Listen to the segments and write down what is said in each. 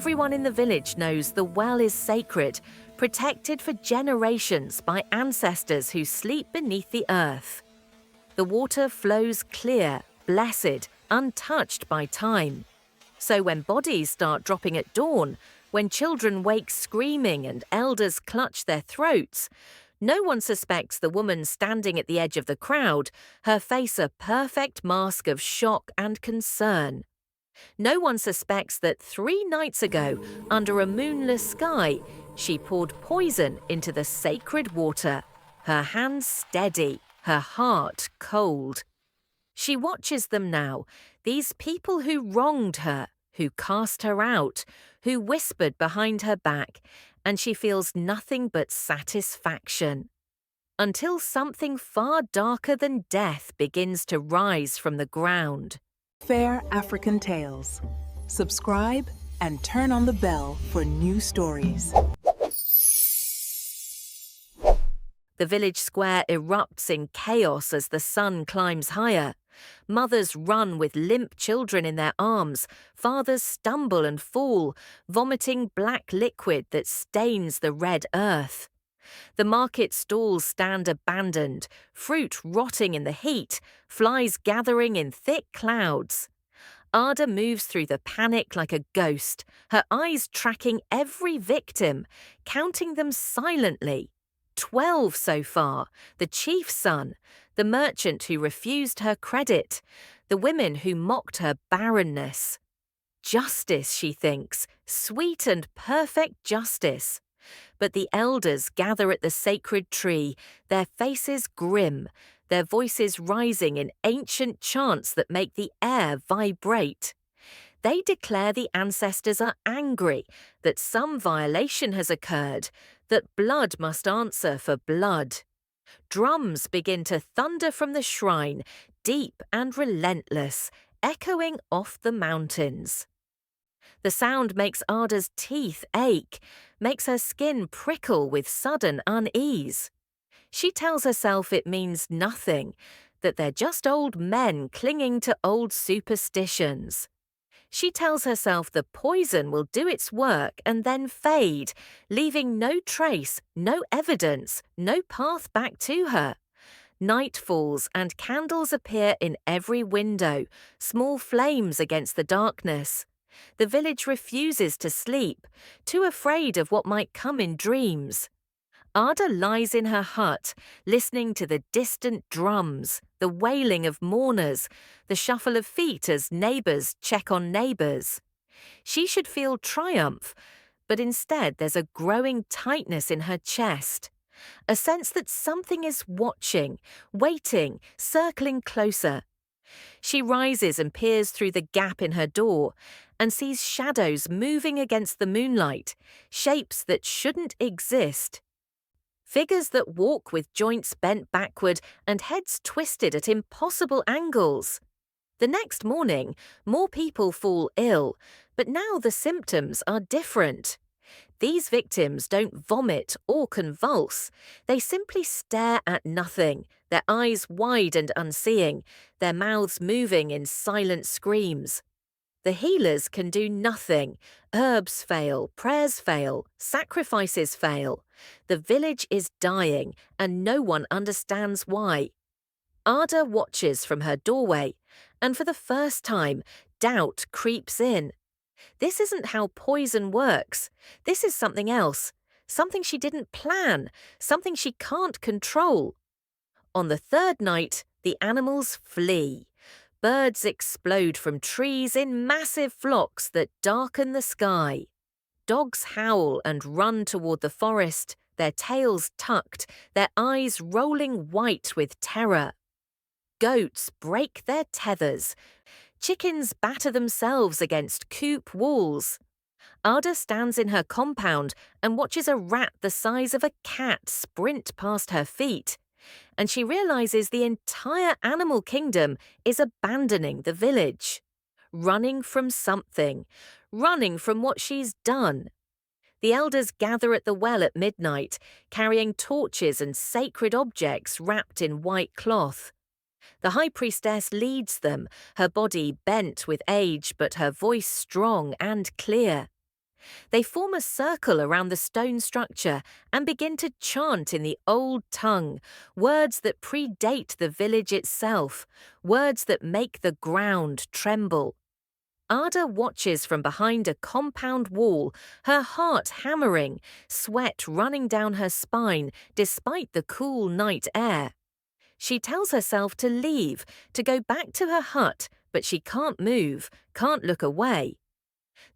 Everyone in the village knows the well is sacred, protected for generations by ancestors who sleep beneath the earth. The water flows clear, blessed, untouched by time. So when bodies start dropping at dawn, when children wake screaming and elders clutch their throats, no one suspects the woman standing at the edge of the crowd, her face a perfect mask of shock and concern. No one suspects that 3 nights ago, under a moonless sky, she poured poison into the sacred water, her hands steady, her heart cold. She watches them now, these people who wronged her, who cast her out, who whispered behind her back, and she feels nothing but satisfaction. Until something far darker than death begins to rise from the ground. Fair African Tales. Subscribe and turn on the bell for new stories. The village square erupts in chaos as the sun climbs higher. Mothers run with limp children in their arms. Fathers stumble and fall, vomiting black liquid that stains the red earth. The market stalls stand abandoned, fruit rotting in the heat, flies gathering in thick clouds. Ada moves through the panic like a ghost, her eyes tracking every victim, counting them silently. 12 so far, the chief's son, the merchant who refused her credit, the women who mocked her barrenness. Justice, she thinks, sweet and perfect justice. But the elders gather at the sacred tree, their faces grim, their voices rising in ancient chants that make the air vibrate. They declare the ancestors are angry, that some violation has occurred, that blood must answer for blood. Drums begin to thunder from the shrine, deep and relentless, echoing off the mountains. The sound makes Ada's teeth ache, makes her skin prickle with sudden unease. She tells herself it means nothing, that they're just old men clinging to old superstitions. She tells herself the poison will do its work and then fade, leaving no trace, no evidence, no path back to her. Night falls and candles appear in every window, small flames against the darkness. The village refuses to sleep, too afraid of what might come in dreams. Ada lies in her hut, listening to the distant drums, the wailing of mourners, the shuffle of feet as neighbours check on neighbours. She should feel triumph, but instead there's a growing tightness in her chest, a sense that something is watching, waiting, circling closer. She rises and peers through the gap in her door and sees shadows moving against the moonlight, shapes that shouldn't exist. Figures that walk with joints bent backward and heads twisted at impossible angles. The next morning, more people fall ill, but now the symptoms are different. These victims don't vomit or convulse. They simply stare at nothing, their eyes wide and unseeing, their mouths moving in silent screams. The healers can do nothing. Herbs fail, prayers fail, sacrifices fail. The village is dying, and no one understands why. Ada watches from her doorway, and for the first time, doubt creeps in. This isn't how poison works. This is something else, something she didn't plan, something she can't control. On the third night, the animals flee. Birds explode from trees in massive flocks that darken the sky. Dogs howl and run toward the forest, their tails tucked, their eyes rolling white with terror. Goats break their tethers. Chickens batter themselves against coop walls. Ada stands in her compound and watches a rat the size of a cat sprint past her feet. And she realizes the entire animal kingdom is abandoning the village, running from something, running from what she's done. The elders gather at the well at midnight, carrying torches and sacred objects wrapped in white cloth. The high priestess leads them, her body bent with age but her voice strong and clear. They form a circle around the stone structure and begin to chant in the old tongue, words that predate the village itself, words that make the ground tremble. Ada watches from behind a compound wall, her heart hammering, sweat running down her spine despite the cool night air. She tells herself to leave, to go back to her hut, but she can't move, can't look away.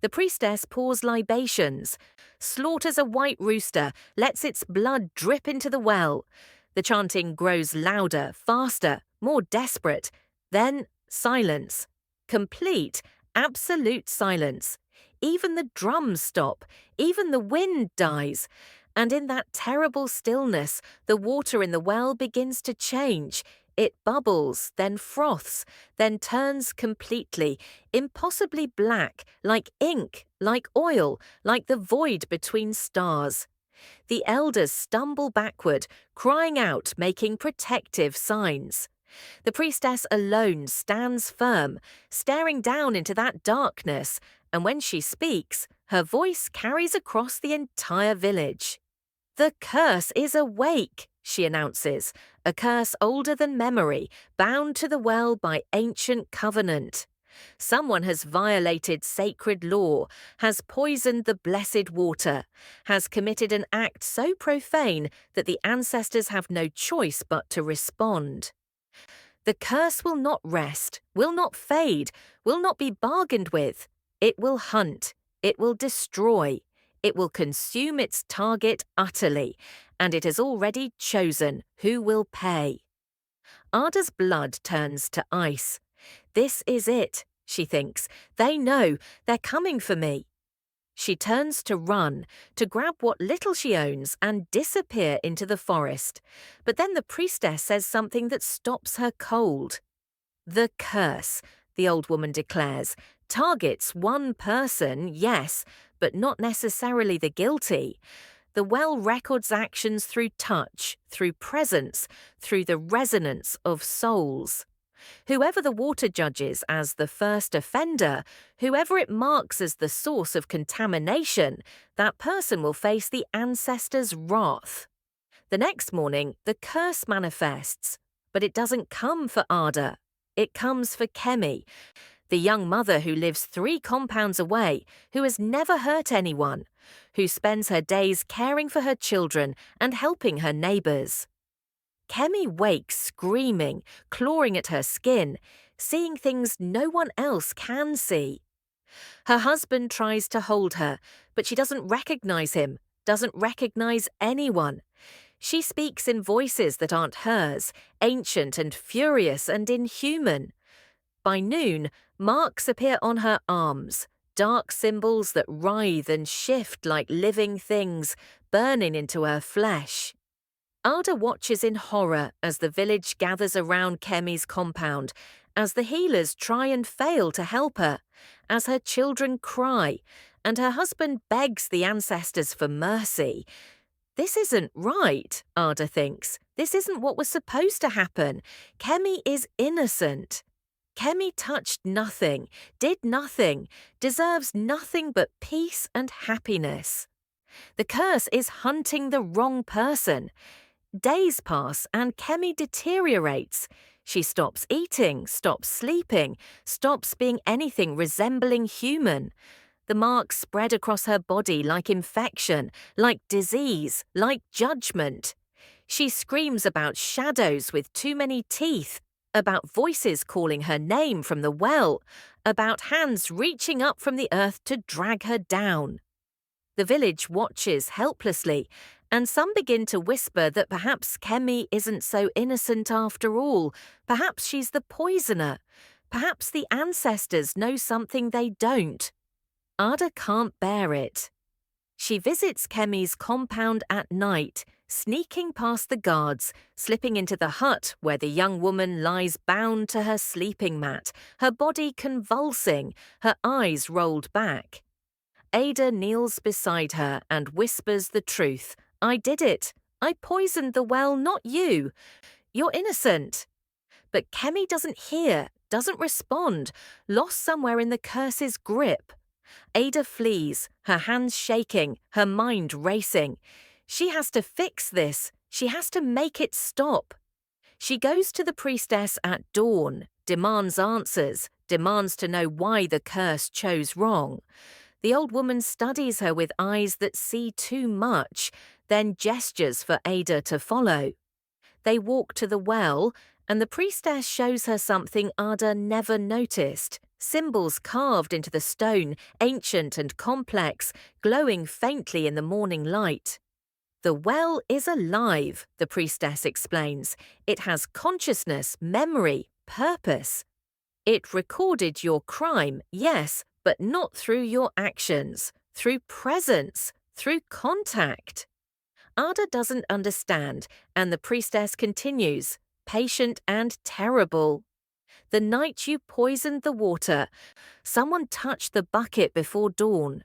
The priestess pours libations, slaughters a white rooster, lets its blood drip into the well. The chanting grows louder, faster, more desperate. Then silence. Complete, absolute silence. Even the drums stop, even the wind dies. And in that terrible stillness, the water in the well begins to change. It bubbles, then froths, then turns completely, impossibly black, like ink, like oil, like the void between stars. The elders stumble backward, crying out, making protective signs. The priestess alone stands firm, staring down into that darkness, and when she speaks, her voice carries across the entire village. "The curse is awake," she announces, a curse older than memory, bound to the well by ancient covenant. Someone has violated sacred law, has poisoned the blessed water, has committed an act so profane that the ancestors have no choice but to respond. The curse will not rest, will not fade, will not be bargained with. It will hunt, it will destroy. It will consume its target utterly, and it has already chosen who will pay. Ada's blood turns to ice. This is it, she thinks. They know, they're coming for me. She turns to run, to grab what little she owns and disappear into the forest. But then the priestess says something that stops her cold. "The curse," the old woman declares, "targets one person, yes, but not necessarily the guilty. The well records actions through touch, through presence, through the resonance of souls. Whoever the water judges as the first offender, whoever it marks as the source of contamination, that person will face the ancestors' wrath." The next morning, the curse manifests, but it doesn't come for Ada. It comes for Kemi, the young mother who lives 3 compounds away, who has never hurt anyone, who spends her days caring for her children and helping her neighbors. Kemi wakes screaming, clawing at her skin, seeing things no one else can see. Her husband tries to hold her, but she doesn't recognize him, doesn't recognize anyone. She speaks in voices that aren't hers, ancient and furious and inhuman. By noon, marks appear on her arms, dark symbols that writhe and shift like living things, burning into her flesh. Ada watches in horror as the village gathers around Kemi's compound, as the healers try and fail to help her, as her children cry, and her husband begs the ancestors for mercy. This isn't right, Ada thinks. This isn't what was supposed to happen. Kemi is innocent. Kemi touched nothing, did nothing, deserves nothing but peace and happiness. The curse is hunting the wrong person. Days pass and Kemi deteriorates. She stops eating, stops sleeping, stops being anything resembling human. The marks spread across her body like infection, like disease, like judgment. She screams about shadows with too many teeth, about voices calling her name from the well, about hands reaching up from the earth to drag her down. The village watches helplessly, and some begin to whisper that perhaps Kemi isn't so innocent after all. Perhaps she's the poisoner. Perhaps the ancestors know something they don't. Ada can't bear it. She visits Kemi's compound at night, sneaking past the guards, slipping into the hut where the young woman lies bound to her sleeping mat, her body convulsing, her eyes rolled back. Ada kneels beside her and whispers the truth. "I did it. I poisoned the well, not you. You're innocent." But Kemi doesn't hear, doesn't respond, lost somewhere in the curse's grip. Ada flees, her hands shaking, her mind racing. She has to fix this. She has to make it stop. She goes to the priestess at dawn, demands answers, demands to know why the curse chose wrong. The old woman studies her with eyes that see too much, then gestures for Ada to follow. They walk to the well, and the priestess shows her something Ada never noticed. Symbols carved into the stone, ancient and complex, glowing faintly in the morning light. The well is alive, the priestess explains. It has consciousness, memory, purpose. It recorded your crime, yes, but not through your actions, through presence, through contact. Ada doesn't understand, and the priestess continues, patient and terrible. The night you poisoned the water, someone touched the bucket before dawn.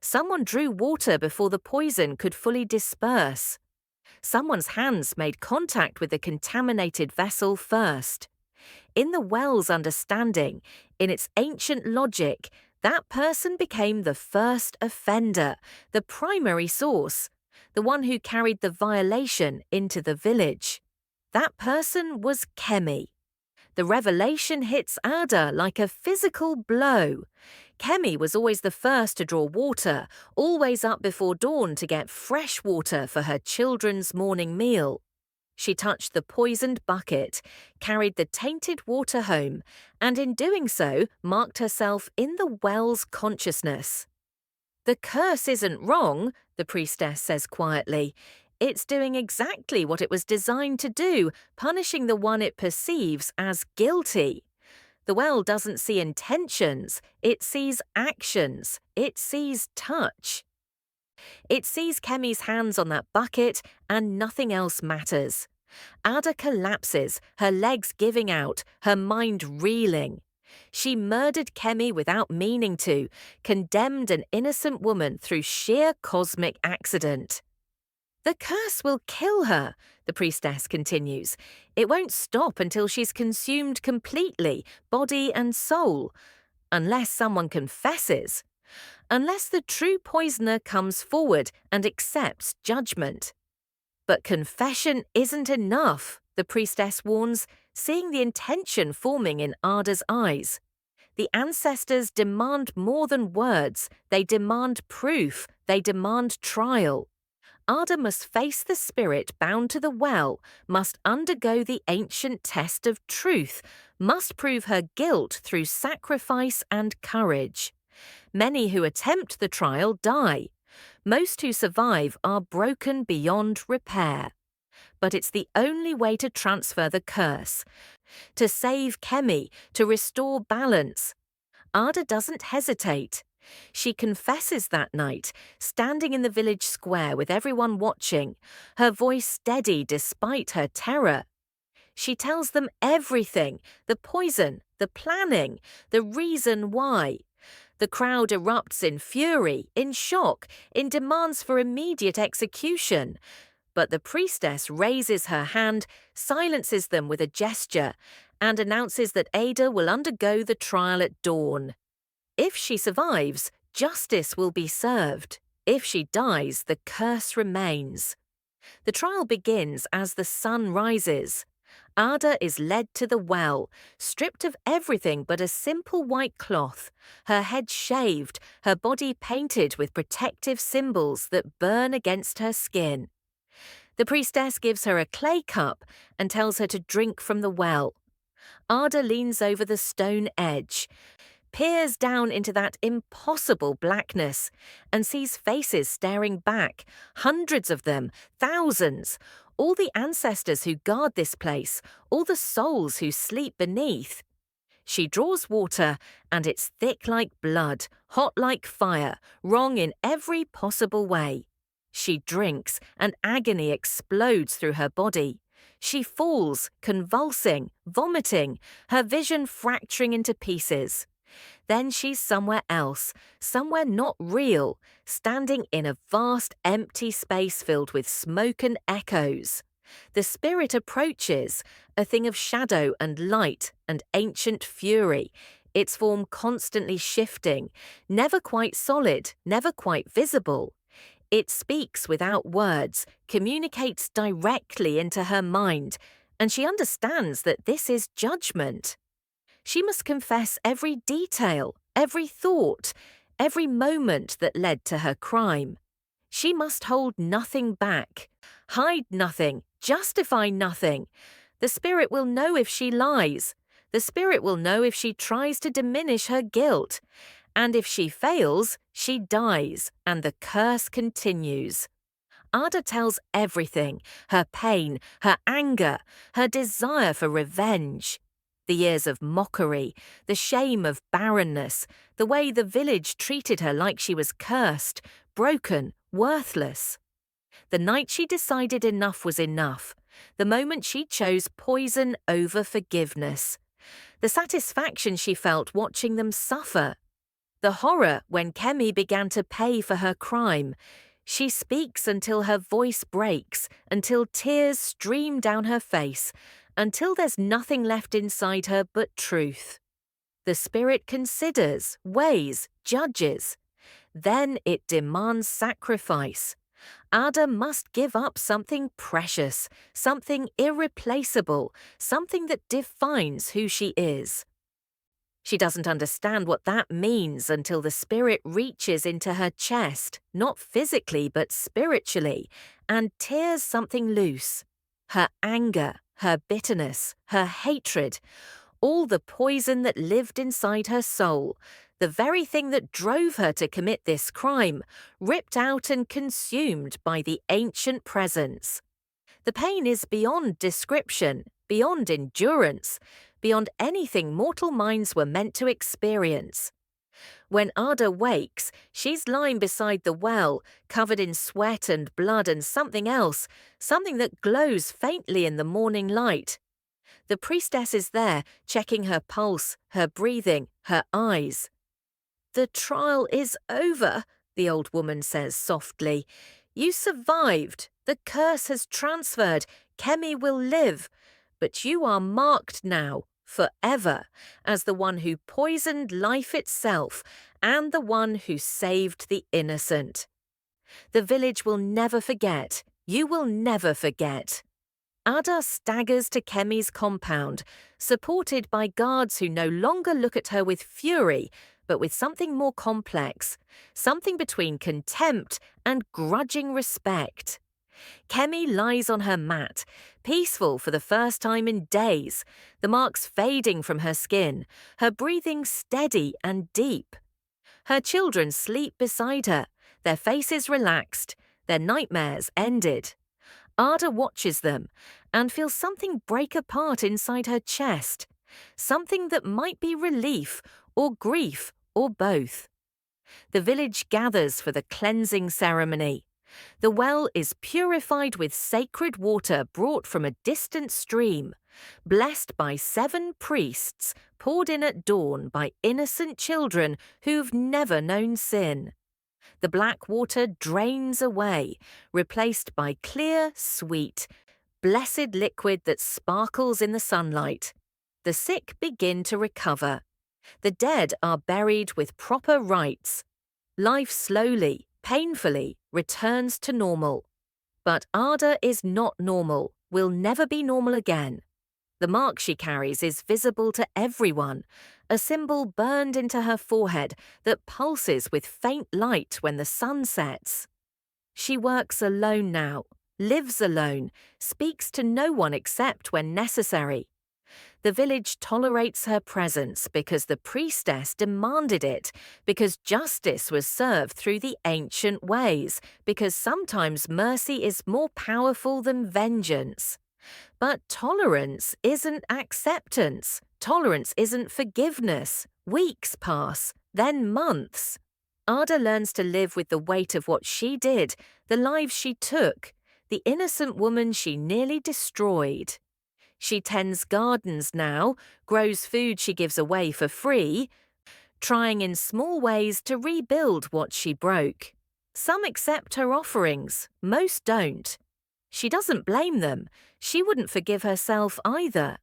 Someone drew water before the poison could fully disperse. Someone's hands made contact with the contaminated vessel first. In the well's understanding, in its ancient logic, that person became the first offender, the primary source, the one who carried the violation into the village. That person was Kemi. The revelation hits Ada like a physical blow. Kemi was always the first to draw water, always up before dawn to get fresh water for her children's morning meal. She touched the poisoned bucket, carried the tainted water home, and in doing so marked herself in the well's consciousness. The curse isn't wrong, the priestess says quietly. It's doing exactly what it was designed to do, punishing the one it perceives as guilty. The well doesn't see intentions, it sees actions, it sees touch. It sees Kemi's hands on that bucket and nothing else matters. Ada collapses, her legs giving out, her mind reeling. She murdered Kemi without meaning to, condemned an innocent woman through sheer cosmic accident. The curse will kill her, the priestess continues. It won't stop until she's consumed completely, body and soul, unless someone confesses, unless the true poisoner comes forward and accepts judgment. But confession isn't enough, the priestess warns, seeing the intention forming in Ada's eyes. The ancestors demand more than words, they demand proof, they demand trial. Ada must face the spirit bound to the well, must undergo the ancient test of truth, must prove her guilt through sacrifice and courage. Many who attempt the trial die. Most who survive are broken beyond repair. But it's the only way to transfer the curse, to save Kemi, to restore balance. Ada doesn't hesitate. She confesses that night, standing in the village square with everyone watching, her voice steady despite her terror. She tells them everything, the poison, the planning, the reason why. The crowd erupts in fury, in shock, in demands for immediate execution. But the priestess raises her hand, silences them with a gesture, and announces that Ada will undergo the trial at dawn. If she survives, justice will be served. If she dies, the curse remains. The trial begins as the sun rises. Ada is led to the well, stripped of everything but a simple white cloth, her head shaved, her body painted with protective symbols that burn against her skin. The priestess gives her a clay cup and tells her to drink from the well. Ada leans over the stone edge, peers down into that impossible blackness, and sees faces staring back, hundreds of them, thousands, all the ancestors who guard this place, all the souls who sleep beneath. She draws water, and it's thick like blood, hot like fire, wrong in every possible way. She drinks, and agony explodes through her body. She falls, convulsing, vomiting, her vision fracturing into pieces. Then she's somewhere else, somewhere not real, standing in a vast empty space filled with smoke and echoes. The spirit approaches, a thing of shadow and light and ancient fury. its form constantly shifting, never quite solid, never quite visible. It speaks without words, communicates directly into her mind, and she understands that this is judgment. She must confess every detail, every thought, every moment that led to her crime. She must hold nothing back, hide nothing, justify nothing. The spirit will know if she lies. The spirit will know if she tries to diminish her guilt. And if she fails, she dies, and the curse continues. Ada tells everything, her pain, her anger, her desire for revenge. The years of mockery, the shame of barrenness, the way the village treated her like she was cursed, broken, worthless. The night she decided enough was enough, the moment she chose poison over forgiveness. The satisfaction she felt watching them suffer. The horror when Kemi began to pay for her crime. She speaks until her voice breaks, until tears stream down her face, until there's nothing left inside her but truth. The spirit considers, weighs, judges. Then it demands sacrifice. Ada must give up something precious, something irreplaceable, something that defines who she is. She doesn't understand what that means until the spirit reaches into her chest, not physically but spiritually, and tears something loose. Her anger, her bitterness, her hatred, all the poison that lived inside her soul, the very thing that drove her to commit this crime, ripped out and consumed by the ancient presence. The pain is beyond description, beyond endurance, beyond anything mortal minds were meant to experience. When Ada wakes, she's lying beside the well, covered in sweat and blood and something else, something that glows faintly in the morning light. The priestess is there, checking her pulse, her breathing, her eyes. "The trial is over," the old woman says softly. "You survived. The curse has transferred. Kemi will live. But you are marked now, forever, as the one who poisoned life itself and the one who saved the innocent. The village will never forget. You will never forget." Ada staggers to Kemi's compound, supported by guards who no longer look at her with fury, but with something more complex, something between contempt and grudging respect. Kemi lies on her mat, peaceful for the first time in days, the marks fading from her skin, her breathing steady and deep. Her children sleep beside her, their faces relaxed, their nightmares ended. Ada watches them and feels something break apart inside her chest, something that might be relief or grief or both. The village gathers for the cleansing ceremony. The well is purified with sacred water brought from a distant stream, blessed by 7 priests, poured in at dawn by innocent children who've never known sin. The black water drains away, replaced by clear, sweet, blessed liquid that sparkles in the sunlight. The sick begin to recover. The dead are buried with proper rites. Life slowly, painfully, returns to normal. But Ada is not normal, will never be normal again. The mark she carries is visible to everyone, a symbol burned into her forehead that pulses with faint light when the sun sets. She works alone now, lives alone, speaks to no one except when necessary. The village tolerates her presence because the priestess demanded it, because justice was served through the ancient ways, because sometimes mercy is more powerful than vengeance. But tolerance isn't acceptance. Tolerance isn't forgiveness. Weeks pass, then months. Ada learns to live with the weight of what she did, the lives she took, the innocent woman she nearly destroyed. She tends gardens now, grows food she gives away for free, trying in small ways to rebuild what she broke. Some accept her offerings, most don't. She doesn't blame them. She wouldn't forgive herself either.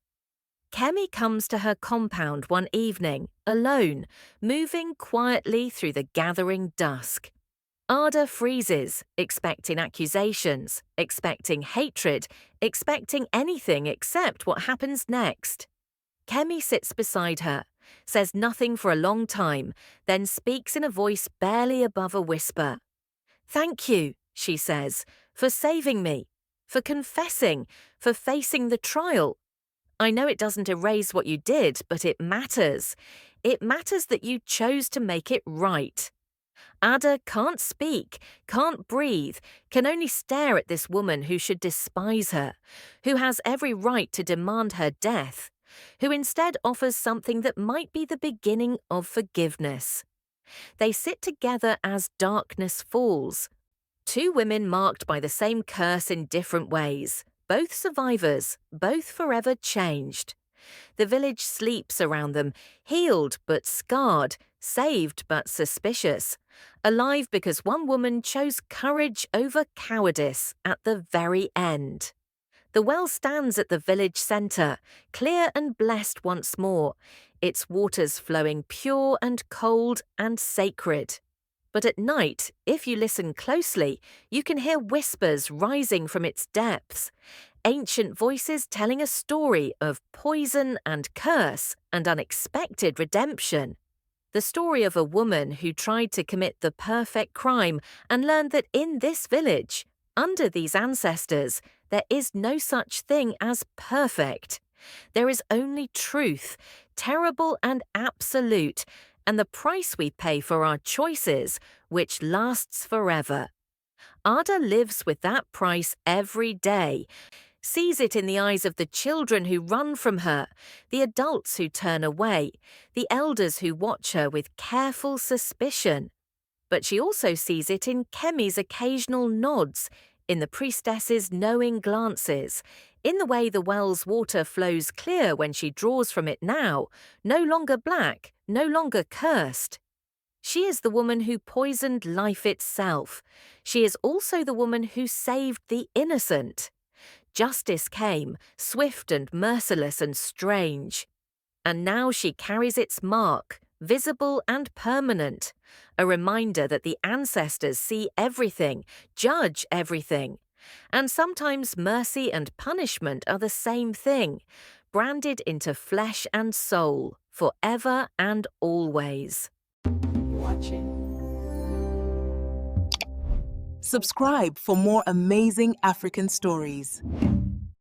Kemi comes to her compound one evening, alone, moving quietly through the gathering dusk. Ada freezes, expecting accusations, expecting hatred, expecting anything except what happens next. Kemi sits beside her, says nothing for a long time, then speaks in a voice barely above a whisper. "Thank you," she says, "for saving me, for confessing, for facing the trial. I know it doesn't erase what you did, but it matters. It matters that you chose to make it right." Ada can't speak, can't breathe, can only stare at this woman who should despise her, who has every right to demand her death, who instead offers something that might be the beginning of forgiveness. They sit together as darkness falls. Two women marked by the same curse in different ways, both survivors, both forever changed. The village sleeps around them, healed but scarred, saved but suspicious, alive because one woman chose courage over cowardice at the very end. The well stands at the village centre, clear and blessed once more, its waters flowing pure and cold and sacred. But at night, if you listen closely, you can hear whispers rising from its depths, ancient voices telling a story of poison and curse and unexpected redemption. The story of a woman who tried to commit the perfect crime and learned that in this village, under these ancestors, there is no such thing as perfect. There is only truth, terrible and absolute, and the price we pay for our choices, which lasts forever. Ada lives with that price every day, sees it in the eyes of the children who run from her, the adults who turn away, the elders who watch her with careful suspicion. But she also sees it in Kemi's occasional nods, in the priestess's knowing glances, in the way the well's water flows clear when she draws from it now, no longer black, no longer cursed. She is the woman who poisoned life itself. She is also the woman who saved the innocent. Justice came, swift and merciless and strange. And now she carries its mark, visible and permanent, a reminder that the ancestors see everything, judge everything. And sometimes mercy and punishment are the same thing, branded into flesh and soul, forever and always. Subscribe for more amazing African stories.